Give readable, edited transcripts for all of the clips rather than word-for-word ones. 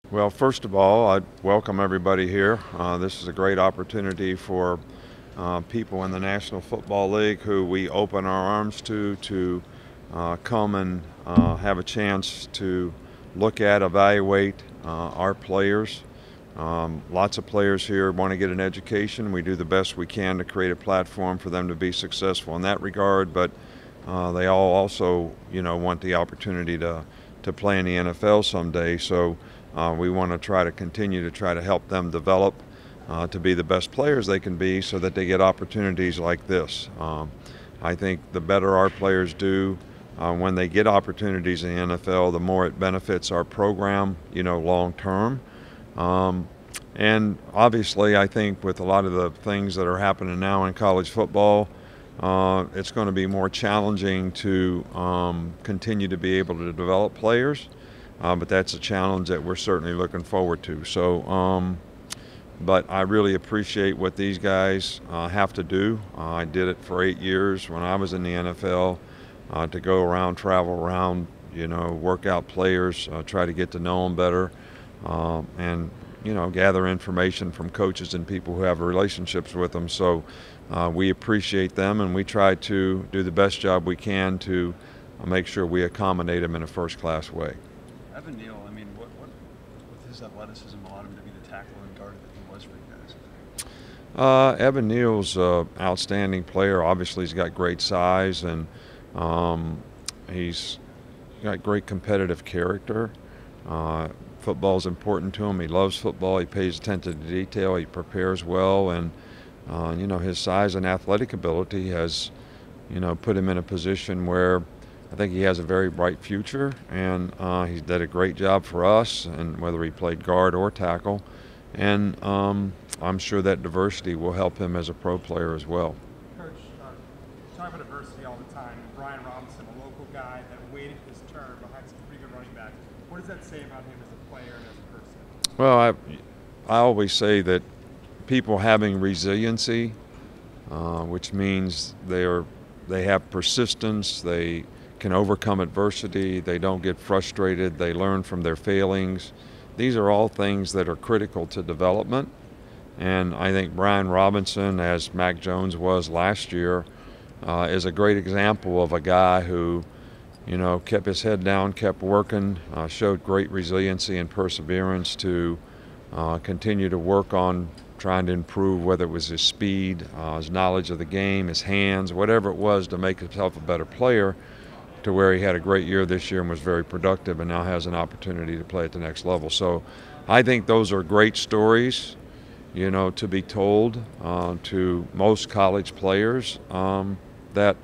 Well, first of all, I welcome everybody here. This is a great opportunity for people in the National Football League who we open our arms to come and have a chance to look at, evaluate our players. Lots of players here want to get an education. We do the best we can to create a platform for them to be successful in that regard, but they all also, want the opportunity to play in the NFL someday. So we want to try to continue to try to help them develop to be the best players they can be so that they get opportunities like this. I think the better our players do when they get opportunities in the NFL, the more it benefits our program, long term. And obviously, I think with a lot of the things that are happening now in college football, it's going to be more challenging to continue to be able to develop players. But that's a challenge that we're certainly looking forward to. So, but I really appreciate what these guys have to do. I did it for 8 years when I was in the NFL to go around, travel around, work out players, try to get to know them better, and gather information from coaches and people who have relationships with them. So we appreciate them, and we try to do the best job we can to make sure we accommodate them in a first-class way. Neal, I mean, what with his athleticism allowed him to be the tackle and guard that he was for you guys? Neal's an outstanding player. Obviously, he's got great size, and he's got great competitive character. Football is important to him. He loves football. He pays attention to detail. He prepares well, and his size and athletic ability has, put him in a position where I think he has a very bright future, and he did a great job for us, and whether he played guard or tackle. And I'm sure that diversity will help him as a pro player as well. Coach, you talk about diversity all the time. Brian Robinson, a local guy that waited his turn behind some pretty good running backs. What does that say about him as a player and as a person? Well, I always say that people having resiliency, which means they have persistence, they can overcome adversity, they don't get frustrated, they learn from their failings. These are all things that are critical to development. And I think Brian Robinson, as Mac Jones was last year, is a great example of a guy who, kept his head down, kept working, showed great resiliency and perseverance to continue to work on trying to improve, whether it was his speed, his knowledge of the game, his hands, whatever it was to make himself a better player, to where he had a great year this year and was very productive and now has an opportunity to play at the next level. So I think those are great stories, to be told to most college players, that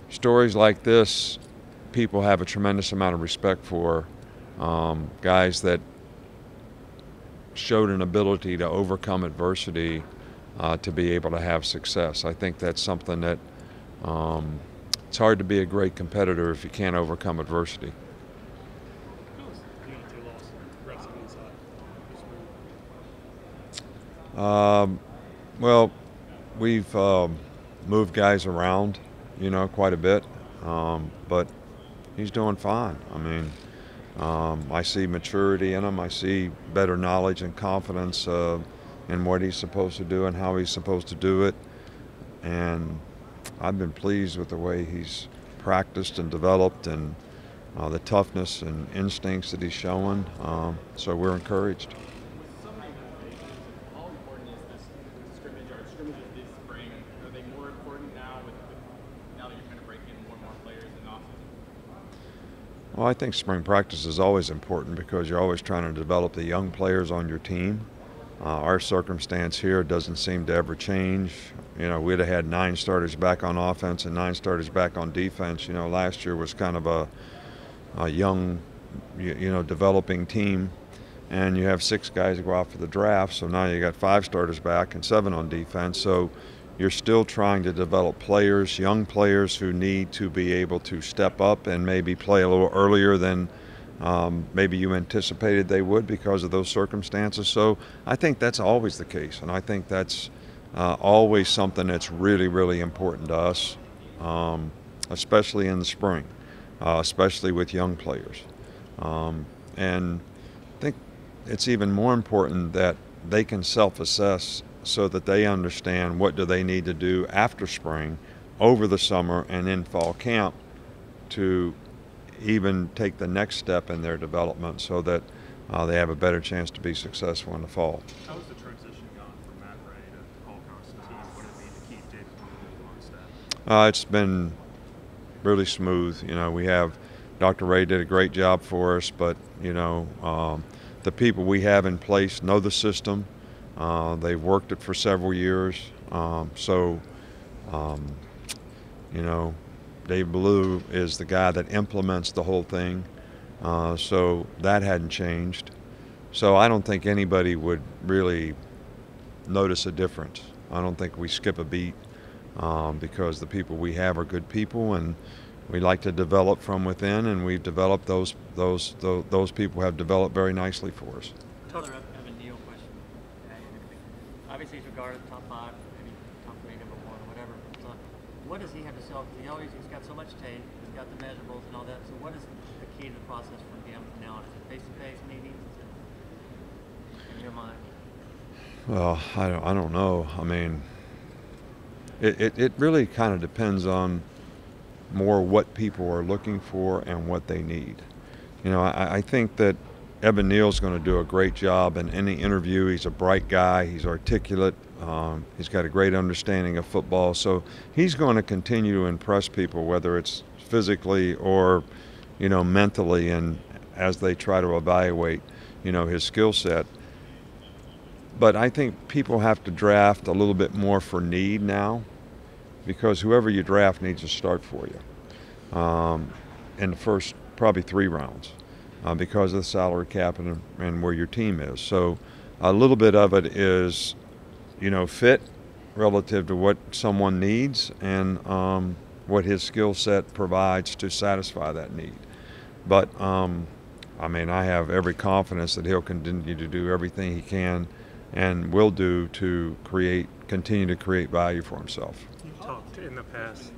stories like this, people have a tremendous amount of respect for, guys that showed an ability to overcome adversity to be able to have success. I think that's something that it's hard to be a great competitor if you can't overcome adversity. Well, we've moved guys around, quite a bit, but he's doing fine. I mean, I see maturity in him. I see better knowledge and confidence in what he's supposed to do and how he's supposed to do it. And I've been pleased with the way he's practiced and developed, and the toughness and instincts that he's showing. So we're encouraged. With so many motivations, how important is this scrimmage or scrimmages this spring? Are they more important now now that you're trying to break in more and more players in offseason? Well, I think spring practice is always important because you're always trying to develop the young players on your team. Our circumstance here doesn't seem to ever change. We'd have had 9 starters back on offense and 9 starters back on defense. Last year was kind of a young, developing team. And you have 6 guys go out for the draft, so now you got 5 starters back and 7 on defense. So you're still trying to develop players, young players who need to be able to step up and maybe play a little earlier than maybe you anticipated they would because of those circumstances. So I think that's always the case, and I think that's always something that's really, really important to us, especially in the spring, especially with young players. And think it's even more important that they can self-assess so that they understand what do they need to do after spring, over the summer, and in fall camp to even take the next step in their development so that they have a better chance to be successful in the fall. How was the transition gone from Matt Ray to Paul Constantine? What did it mean to keep Jaylen Moody on staff? It's been really smooth. You know, we have Dr. Ray did a great job for us, but you know, the people we have in place know the system. They've worked it for several years, you know, Dave Ballou is the guy that implements the whole thing, so that hadn't changed. So I don't think anybody would really notice a difference. I don't think we skip a beat because the people we have are good people, and we like to develop from within, and we've developed those people have developed very nicely for us. Another Evan Neal question. Obviously, he's regarded top 5, maybe top 3, number 1, or whatever. So what does he have to sell? Because he's got so much tape, he's got the measurables and all that. So what is the key to the process for him now? Is it face-to-face meetings? In your mind? Well, I don't know. I mean, it really kind of depends on more what people are looking for and what they need. You know, I think that Evan Neal's going to do a great job in any interview. He's a bright guy. He's articulate. He's got a great understanding of football. So he's going to continue to impress people, whether it's physically or, you know, mentally, and as they try to evaluate, you know, his skill set. But I think people have to draft a little bit more for need now, because whoever you draft needs to start for you in the first probably 3 rounds because of the salary cap and where your team is. So a little bit of it is, you know, fit relative to what someone needs and what his skill set provides to satisfy that need. But, I mean, I have every confidence that he'll continue to do everything he can and will do to continue to create value for himself. You've talked in the past.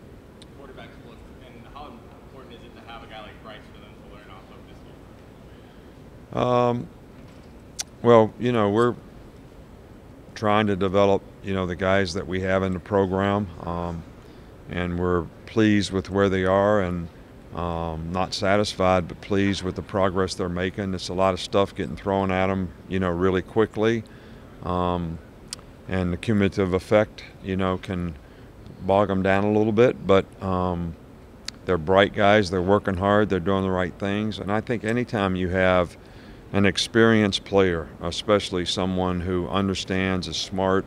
Quarterbacks look, and how important is it to have a guy like Bryce for them to learn off of this year? Well, you know, we're trying to develop, you know, the guys that we have in the program, and we're pleased with where they are, and not satisfied, but pleased with the progress they're making. It's a lot of stuff getting thrown at them, you know, really quickly. And the cumulative effect, you know, can bog them down a little bit, but they're bright guys, they're working hard, they're doing the right things. And I think anytime you have an experienced player, especially someone who understands, is smart,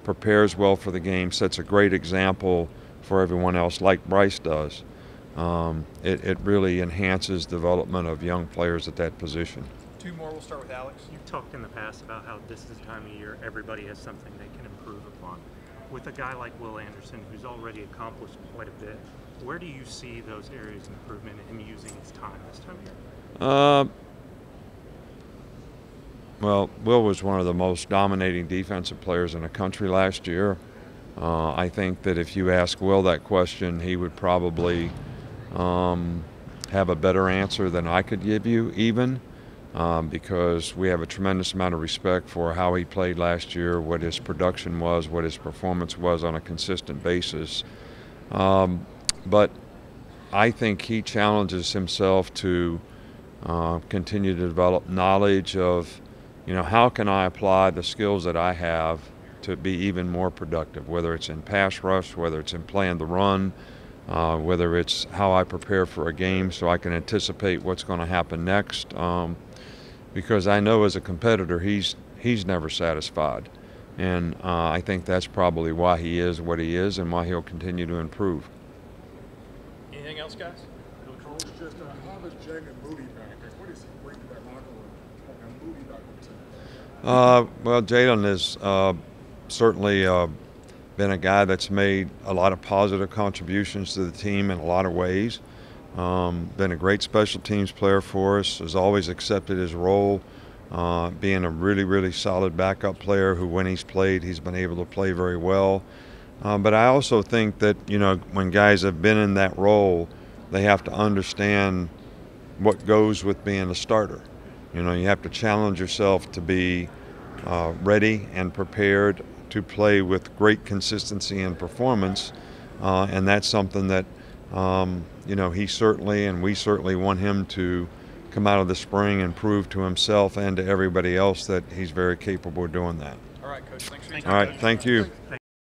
prepares well for the game, sets a great example for everyone else like Bryce does, it really enhances development of young players at that position. 2 more. We'll start with Alex. You've talked in the past about how this is the time of year everybody has something they can improve upon. With a guy like Will Anderson, who's already accomplished quite a bit, where do you see those areas of improvement in him using his time this time of year? Well, Will was one of the most dominating defensive players in the country last year. I think that if you ask Will that question, he would probably have a better answer than I could give you even. Because we have a tremendous amount of respect for how he played last year, what his production was, what his performance was on a consistent basis. But I think he challenges himself to continue to develop knowledge of, you know, how can I apply the skills that I have to be even more productive, whether it's in pass rush, whether it's in playing the run, whether it's how I prepare for a game so I can anticipate what's going to happen next. Because I know as a competitor he's never satisfied, and I think that's probably why he is what he is and why he'll continue to improve. Anything else, guys? Coach, just how does Jaylen Moody back? What does he bring to that locker room? And Moody back on the team? Well, Jaylen has certainly been a guy that's made a lot of positive contributions to the team in a lot of ways. Been a great special teams player for us, has always accepted his role, being a really, really solid backup player who, when he's played, he's been able to play very well. But I also think that, you know, when guys have been in that role, they have to understand what goes with being a starter. You know, you have to challenge yourself to be ready and prepared to play with great consistency and performance, and that's something that you know, he certainly and we certainly want him to come out of the spring and prove to himself and to everybody else that he's very capable of doing that. All right, Coach. Thanks for your All right, thank you.